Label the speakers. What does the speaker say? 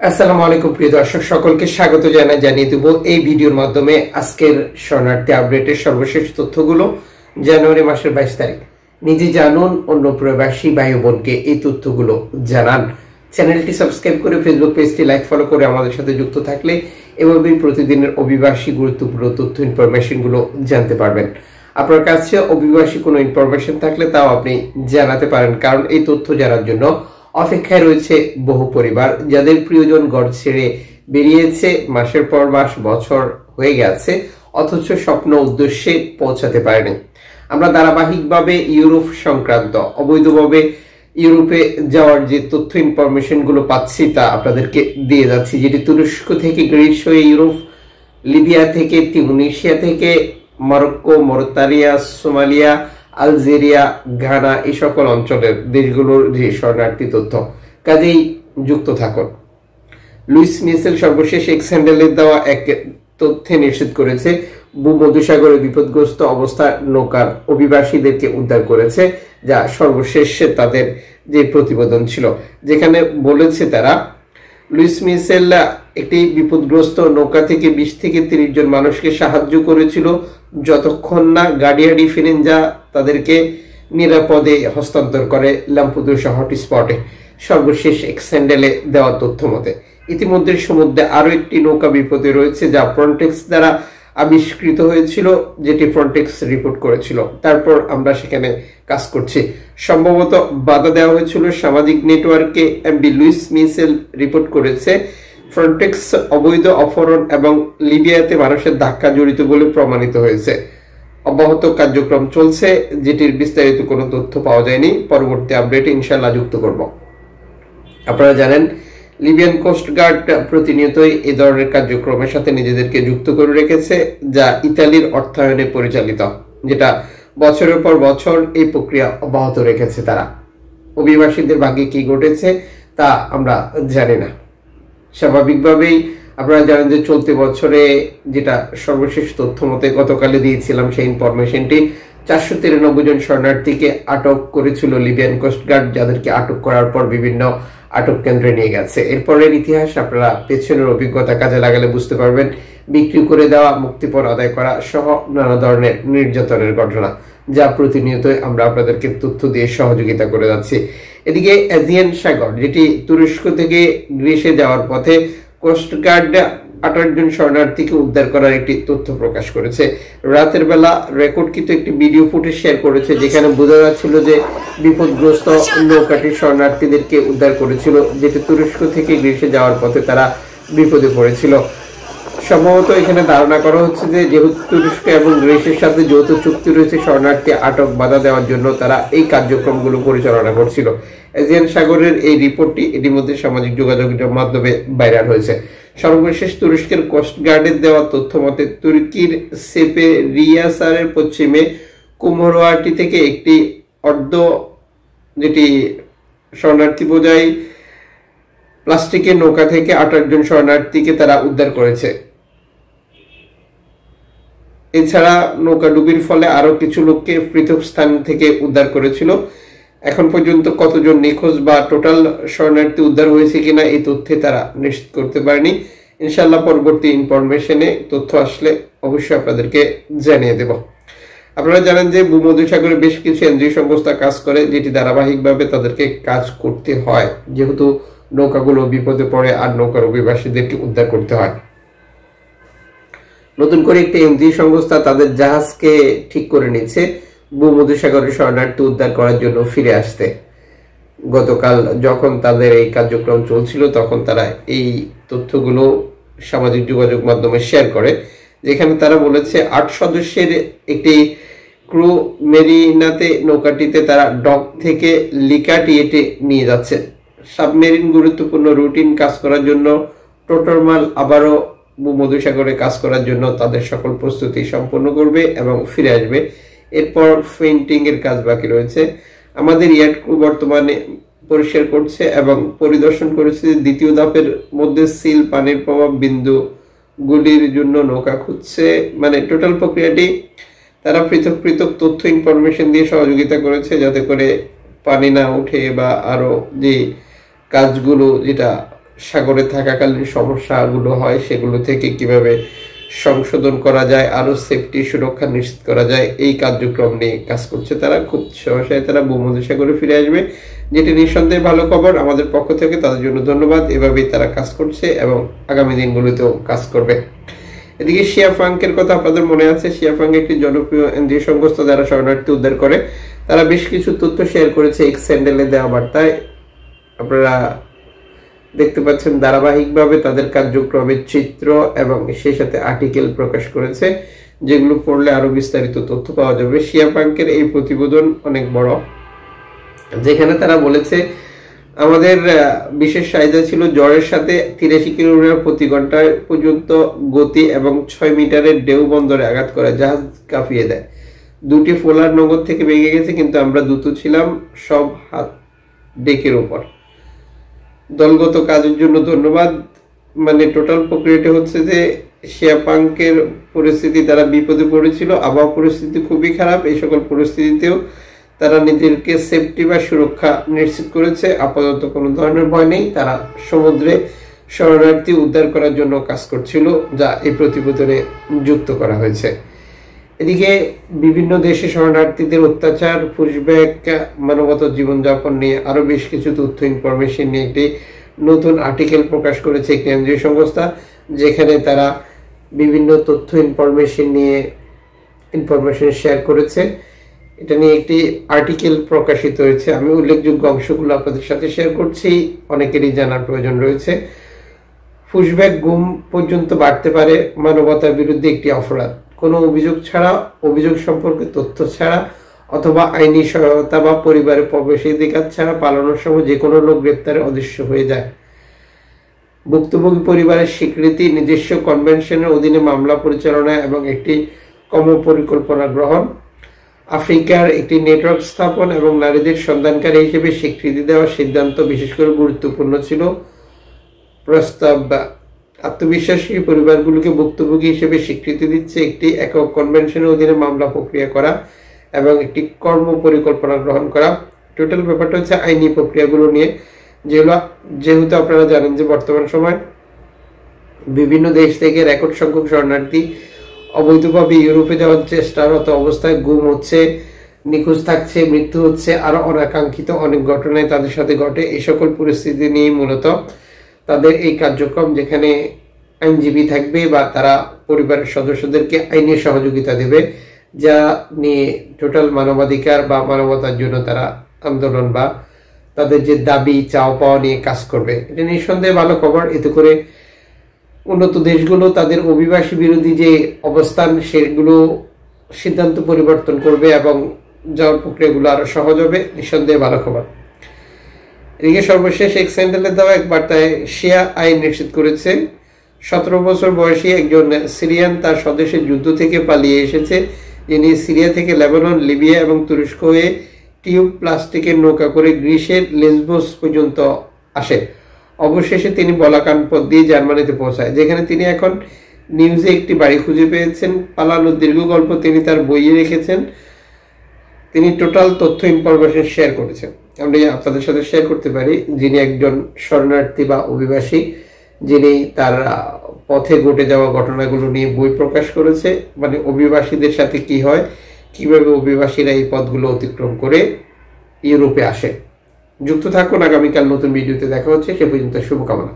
Speaker 1: আসসালামু আলাইকুম প্রিয় দর্শক সকলকে স্বাগত জানিয়ে দেব এই ভিডিওর মাধ্যমে আজকের শরণার্থী আপডেটের সর্বশেষ তথ্যগুলো। জানুয়ারি মাসের 22 তারিখ। নিজে জানুন, অন্য প্রবাসী ভাই বোনকে এই তথ্যগুলো জানান। চ্যানেলটি সাবস্ক্রাইব করে ফেসবুক পেজটি লাইক ফলো করে আমাদের সাথে যুক্ত থাকলে এভাবেই প্রতিদিনের অভিবাসী গুরুত্বপূর্ণ তথ্য ইনফরমেশনগুলো জানতে পারবেন। আপনার কাছে অভিবাসী কোনো ইনফরমেশন থাকলে তাও আপনি জানাতে পারেন, কারণ এই তথ্য জানার জন্য অপেক্ষায় রয়েছে বহু পরিবার যাদের প্রিয়জন ঘর ছেড়ে বেরিয়েছে, মাসের পর মাস বছর হয়ে গেছে, অথচ স্বপ্ন উদ্দেশ্যে পৌঁছাতে পারেনি। আমরা ধারাবাহিকভাবে ইউরোপ সংক্রান্ত অবৈধভাবে ইউরোপে যাওয়ার যে তথ্য ইনফরমেশন গুলো পাচ্ছি তা আপনাদেরকে দিয়ে যাচ্ছি, যেটি তুরস্ক থেকে গ্রিস হয়ে ইউরোপ, লিবিয়া থেকে, তিউনিসিয়া থেকে, মরক্কো, মরতারিয়া, সোমালিয়া, আলজেরিয়া, ঘানা, এই সকল অঞ্চলের দেশগুলোর যে শরণার্থী তথ্য। কাজেই যুক্ত থাকুন। লুইস মিশেল সর্বশেষ এক্স হ্যান্ডেলে দেওয়া এক তথ্যে নিশ্চিত করেছে ভূমধ্যসাগরে বিপদগ্রস্ত অবস্থা নৌকার অভিবাসীদেরকে উদ্ধার করেছে, যা সর্বশেষ তাদের যে প্রতিবেদন ছিল, যেখানে বলেছে তারা লুইস মিশেল একটি বিপদগ্রস্ত নৌকা থেকে 20 থেকে 30 জন মানুষকে সাহায্য করেছিল যতক্ষণ না গার্ডিয়া ডি ফিরেঞ্জা তাদেরকে নিরাপদে হস্তান্তর করে ল্যাম্পুদুসা হটস্পটে। সর্বশেষ এক্স হ্যান্ডেলে দেওয়া তথ্য মতে ইতিমধ্যে সমুদ্রে আরো একটি নৌকা বিপদে রয়েছে, যা ফ্রন্টেক্স দ্বারা আবিষ্কৃত হয়েছিল, যেটি ফ্রন্টেক্স রিপোর্ট করেছিল। তারপর আমরা সেখানে কাজ করছি। সম্ভবত বাধা দেওয়া হয়েছিল সামাজিক নেটওয়ার্কে। এমবি লুইস মিশেল রিপোর্ট করেছে ফ্রন্টেক্স অবৈধ অপহরণ এবং লিবিয়াতে মানুষের ধাক্কা জড়িত বলে প্রমাণিত হয়েছে। অব্যাহত কার্যক্রম চলছে, যেটির বিস্তারিত কোনো তথ্য পাওয়া যায়নি। পরবর্তী আপডেটে ইনশাআল্লাহ যুক্ত করব। আপনারা জানেন লিবিয়ান কোস্ট গার্ড প্রতিনিয়তই এই ধরনের কার্যক্রমের সাথে নিজেদেরকে যুক্ত করে রেখেছে, যা ইতালির অর্থায়নে পরিচালিত, যেটা বছরের পর বছর এই প্রক্রিয়া অব্যাহত রেখেছে তারা। অভিবাসীদের ভাগ্যে কি ঘটেছে তা আমরা জানি না। স্বাভাবিকভাবেই আপনারা জানেন যে চলতি বছরে যেটা সর্বশেষ তথ্য মতে গতকালে দিয়েছিলাম, সেই ইনফরমেশনটি 493 জন শরণার্থীকে আটক করেছিল লিবিয়ান কোস্ট গার্ড, যাদেরকে আটক করার পর বিভিন্ন আটক কেন্দ্রে নিয়ে গেছে। এরপরের ইতিহাস আপনারা পেছনের অভিজ্ঞতা কাজে লাগালে বুঝতে পারবেন। বিক্রি করে দেওয়া, মুক্তিপণ আদায় করা সহ নানা ধরনের নির্যাতনের ঘটনা, যা প্রতিনিয়তই আমরা আপনাদেরকে তথ্য দিয়ে সহযোগিতা করে যাচ্ছি। এদিকে এজিয়ান সাগর, যেটি তুরস্ক থেকে গ্রিসে যাওয়ার পথে কোস্ট গার্ড 28 জন শরণার্থীকে উদ্ধার করার একটি তথ্য প্রকাশ করেছে। রাতের বেলা রেকর্ডকৃত একটি ভিডিও ফুটেজ শেয়ার করেছে, যেখানে বোঝা যাচ্ছিল যে বিপদগ্রস্ত নৌকাটি শরণার্থীদেরকে উদ্ধার করেছিল, যেটি তুরস্ক থেকে গ্রিসে যাওয়ার পথে তারা বিপদে পড়েছিল। সম্ভবত এখানে ধারণা করা হচ্ছে যে যেহেতু তুরস্ক এবং গ্রিসের সাথে যৌথ চুক্তি রয়েছে, শরণার্থী আটক বাধা দেওয়ার জন্য তারা এই কার্যক্রমগুলো পরিচালনা করছিল। এজিয়ান সাগরের এই রিপোর্টটি ইতিমধ্যে সামাজিক যোগাযোগের মাধ্যমে ভাইরাল হয়েছে। সর্বশেষ তুরস্কের কোস্ট গার্ডের দেওয়া তথ্য মতে তুর্কির সেফেরিয়াসারের পশ্চিমে কুমরোয়াটি থেকে একটি যেটি শরণার্থী বোঝাই প্লাস্টিকের নৌকা থেকে 28 জন শরণার্থীকে তারা উদ্ধার করেছে। এছাড়া নৌকা ডুবির ফলে আরো কিছু লোককে পৃথক স্থান থেকে উদ্ধার করেছিল। এখন পর্যন্ত কতজন নিখোঁজ বা টোটাল শরণার্থী উদ্ধার হয়েছে কিনা এই তথ্যে তারা নিশ্চিত করতে পারেনি। ইনশাআল্লাহ পরবর্তী ইনফরমেশনে তথ্য আসলে অবশ্যই আপনাদেরকে জানিয়ে দেব। আপনারা জানেন যে ভূমধ্যসাগরে বেশ কিছু এনজিও সংস্থা কাজ করে, যেটি ধারাবাহিকভাবে তাদেরকে কাজ করতে হয়, যেহেতু নৌকাগুলো বিপদে পড়ে আর নৌকার অভিবাসীদেরকে উদ্ধার করতে হয়। নতুন করে একটি এনজিও সংস্থা তাদের জাহাজকে ঠিক করে নিচ্ছে ভূমধ্যসাগরের শরণার্থী উদ্ধার করার জন্য ফিরে আসতে। গতকাল যখন তাদের এই কার্যক্রম চলছিল, তখন তারা এই তথ্যগুলো সামাজিক যোগাযোগ মাধ্যমে শেয়ার করে, যেখানে তারা বলেছে 8 সদস্যের একটি ক্রু মেরিনাতে নৌকাটিতে তারা ডক থেকে লিকাটিয়েটে নিয়ে যাচ্ছে। সাবমেরিন গুরুত্বপূর্ণ রুটিন কাজ করার জন্য টোটরমাল আবারও ভূমধ্যসাগরে কাজ করার জন্য তাদের সকল প্রস্তুতি সম্পন্ন করবে এবং ফিরে আসবে। এরপর পেইন্টিং এর কাজ বাকি রয়েছে। আমাদের ইয়াট ক্রু বর্তমানে পরিষ্কার করছে এবং পরিদর্শন করেছে দ্বিতীয় ধাপের মধ্যে সিল, পানির প্রভাব বিন্দুগুলির জন্য নৌকা খুঁজছে। মানে টোটাল প্রক্রিয়াটি তারা পৃথক পৃথক তথ্য ইনফরমেশন দিয়ে সহযোগিতা করেছে, যাতে করে পানি না উঠে বা আরো যে কাজগুলো যেটা সাগরে থাকাকালীন সমস্যাগুলো হয় সেগুলো থেকে কিভাবে সংশোধন করা যায়, আরো সেফটি সুরক্ষা নিশ্চিত করা যায়, এই কার্যক্রম নিয়ে কাজ করছে তারা। খুব সহসায় তারা ভূমধ্যসাগরে ফিরে আসবে, যেটি নিঃসন্দেহে ভালো খবর আমাদের পক্ষ থেকে। তাদের জন্য ধন্যবাদ। এভাবেই তারা কাজ করছে এবং আগামী দিনগুলোতেও কাজ করবে। এদিকে শিয়া ফাঙ্কের কথা আপনাদের মনে আছে। শিয়া ফাঙ্ক একটি জনপ্রিয় এনজিও সংস্থা যারা শরণার্থী উদ্ধার করে। তারা বেশ কিছু তথ্য শেয়ার করেছে এক্স হ্যান্ডেলে দেওয়া বার্তায়। আপনারা দেখতে পাচ্ছেন ধারাবাহিকভাবে তাদের কার্যক্রমের চিত্র এবং সেই সাথে আর্টিকেল প্রকাশ করেছে, যেগুলো পড়লে আরো বিস্তারিত তথ্য পাওয়া যাবে। শিয়া ফাঙ্কের এই প্রতিবেদন অনেক বড়, যেখানে তারা বলেছে আমাদের বিশেষ চাহিদা ছিল জ্বরের সাথে 83 কিলোমিটার প্রতি ঘন্টা পর্যন্ত গতি এবং 6 মিটারের ঢেউ বন্দরে আঘাত করে জাহাজ কাঁপিয়ে দেয়। 2টি ফোলার নগর থেকে ভেঙে গেছে, কিন্তু আমরা দ্রুত ছিলাম, সব হাত ডেকের উপর। দলগত কাজের জন্য ধন্যবাদ। মানে টোটাল প্রক্রিয়াটা হচ্ছে যে শিয়া ফাঙ্কের পরিস্থিতি, তারা বিপদে পড়েছিল, আবহাওয়া পরিস্থিতি খুবই খারাপ। এই সকল পরিস্থিতিতেও তারা নিজেদেরকে সেফটি বা সুরক্ষা নিশ্চিত করেছে। আপাতত কোনো ধরনের ভয় নেই। তারা সমুদ্রে শরণার্থী উদ্ধার করার জন্য কাজ করছিল, যা এই প্রতিবেদনে যুক্ত করা হয়েছে। এদিকে বিভিন্ন দেশে শরণার্থীদের অত্যাচার, পুশব্যাক, মানবতা জীবনযাপন নিয়ে আরো বেশ কিছু তথ্য ইনফরমেশন নিয়ে একটি নতুন আর্টিকেল প্রকাশ করেছে একটি এনজিও সংস্থা, যেখানে তারা বিভিন্ন তথ্য ইনফরমেশন শেয়ার করেছে। এটা নিয়ে একটি আর্টিকেল প্রকাশিত হয়েছে। আমি উল্লেখযোগ্য অংশগুলো আপনাদের সাথে শেয়ার করছি, অনেকেরই জানার প্রয়োজন রয়েছে। পুশব্যাক, গুম পর্যন্ত বাড়তে পারে মানবতার বিরুদ্ধে একটি অপরাধ। কোনো অভিযোগ ছাড়া, অভিযোগ সম্পর্কে তথ্য ছাড়া অথবা আইনি সহায়তা বা পরিবারের প্রবেশাধিকার ছাড়া পালানোর সময় যে কোনো লোক গ্রেপ্তারে অদৃশ্য হয়ে যায়। ভুক্তভোগী পরিবারের স্বীকৃতি, নিজস্ব কনভেনশনের অধীনে মামলা পরিচালনা এবং একটি কর্মপরিকল্পনা গ্রহণ, আফ্রিকার একটি নেটওয়ার্ক স্থাপন এবং নারীদের সন্ধানকারী হিসেবে স্বীকৃতি দেওয়ার সিদ্ধান্ত বিশেষ করে গুরুত্বপূর্ণ ছিল। প্রস্তাব আত্মবিশ্বাসী পরিবারগুলোকে ভুক্তভোগী হিসেবে স্বীকৃতি দিচ্ছে, একটি একক কনভেনশনের অধীনে মামলা প্রক্রিয়া করা এবং একটি কর্ম পরিকল্পনা গ্রহণ করা। টোটাল ব্যাপারটা হচ্ছে আইনি প্রক্রিয়াগুলো নিয়ে, যেহেতু আপনারা জানেন যে বর্তমান সময় বিভিন্ন দেশ থেকে রেকর্ড সংখ্যক শরণার্থী অবৈধভাবে ইউরোপে যাওয়ার চেষ্টারত অবস্থায় গুম হচ্ছে, নিখোঁজ থাকছে, মৃত্যু হচ্ছে, আরো অনাকাঙ্ক্ষিত অনেক ঘটনায় তাদের সাথে ঘটে। এই সকল পরিস্থিতি নিয়ে মূলত তাদের এই কার্যক্রম, যেখানে আইনজীবী থাকবে বা তারা পরিবারের সদস্যদেরকে আইনি সহযোগিতা দেবে, যা নিয়ে টোটাল মানবাধিকার বা মানবতার জন্য তারা আন্দোলন বা তাদের যে দাবি চাওয়া পাওয়া নিয়ে কাজ করবে। এটা নিঃসন্দেহে ভালো খবর। এতে করে উন্নত দেশগুলো তাদের অভিবাসী বিরোধী যে অবস্থান সেগুলো সিদ্ধান্ত পরিবর্তন করবে এবং যাওয়ার প্রক্রিয়াগুলো আরো সহজ হবে। নিঃসন্দেহে ভালো খবর। এদিকে সর্বশেষ এক্স হ্যান্ডেলে দেওয়া এক বার্তায় শিয়া আইন নিশ্চিত করেছে 17 বছর বয়সী একজন সিরিয়ান তার স্বদেশের যুদ্ধ থেকে পালিয়ে এসেছে, যিনি সিরিয়া থেকে লেবানন, লিবিয়া এবং তুরস্ক হয়ে টিউব প্লাস্টিকের নৌকা করে গ্রিসের লেসবোস পর্যন্ত আসে। অবশেষে তিনি বলাকান পথ দিয়ে জার্মানিতে পৌঁছায়, যেখানে তিনি এখন নিউজে একটি বাড়ি খুঁজে পেয়েছেন। পালানোর দীর্ঘ গল্প তিনি তার বইয়ে রেখেছেন। তিনি টোটাল তথ্য ইনফরমেশন শেয়ার করেছেন। আমি আপনাদের সাথে শেয়ার করতে পারি, যিনি একজন শরণার্থী বা অভিবাসী, যিনি তার পথে ঘটে যাওয়া ঘটনাগুলো নিয়ে বই প্রকাশ করেছে। মানে অভিবাসীদের সাথে কি হয়, কিভাবে অভিবাসীরা এই পথগুলো অতিক্রম করে ইউরোপে আসে। যুক্ত থাকুন, আগামীকাল নতুন ভিডিওতে দেখা হচ্ছে। সে পর্যন্ত শুভকামনা।